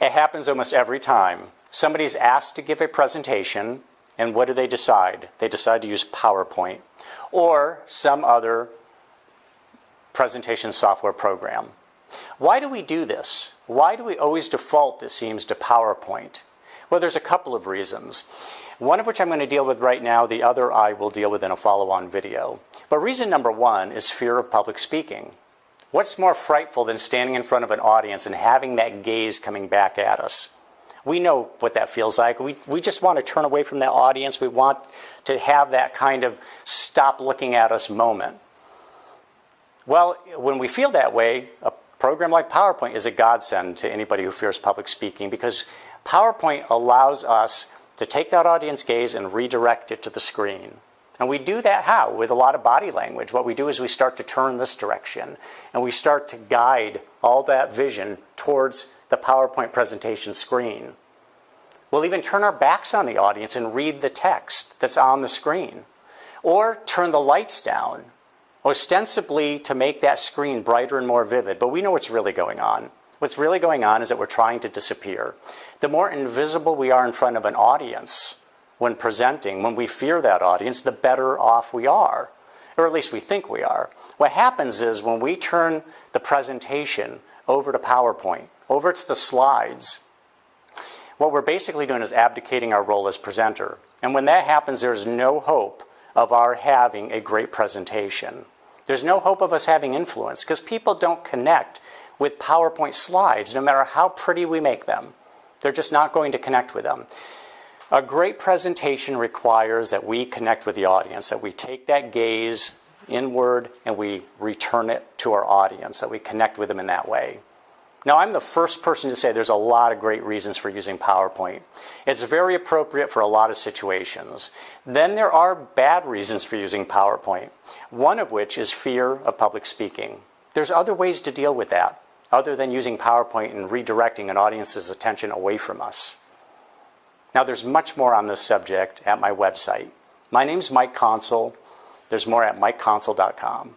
It happens almost every time. Somebody's asked to give a presentation, and what do they decide? They decide to use PowerPoint or some other presentation software program. Why do we do this? Why do we always default, it seems, to PowerPoint? Well, there's a couple of reasons. One of which I'm going to deal with right now, the other I will deal with in a follow-on video. But reason number one is fear of public speaking. What's more frightful than standing in front of an audience and having that gaze coming back at us? We know what that feels like. We just want to turn away from that audience. We want to have that kind of stop looking at us moment. Well, when we feel that way, a program like PowerPoint is a godsend to anybody who fears public speaking, because PowerPoint allows us to take that audience gaze and redirect it to the screen. And we do that how? With a lot of body language. What we do is we start to turn this direction, and we start to guide all that vision towards the PowerPoint presentation screen. We'll even turn our backs on the audience and read the text that's on the screen. Or turn the lights down, ostensibly to make that screen brighter and more vivid. But we know what's really going on. What's really going on is that we're trying to disappear. The more invisible we are in front of an audience when presenting, when we fear that audience, the better off we are. Or at least we think we are. What happens is when we turn the presentation over to PowerPoint, over to the slides, what we're basically doing is abdicating our role as presenter. And when that happens, there's no hope of our having a great presentation. There's no hope of us having influence, because people don't connect with PowerPoint slides, no matter how pretty we make them. They're just not going to connect with them. A great presentation requires that we connect with the audience, that we take that gaze inward and we return it to our audience, that we connect with them in that way. Now, I'm the first person to say there's a lot of great reasons for using PowerPoint. It's very appropriate for a lot of situations. Then there are bad reasons for using PowerPoint, one of which is fear of public speaking. There's other ways to deal with that, other than using PowerPoint and redirecting an audience's attention away from us. Now, there's much more on this subject at my website. My name's Mike Consul. There's more at mikeconsul.com.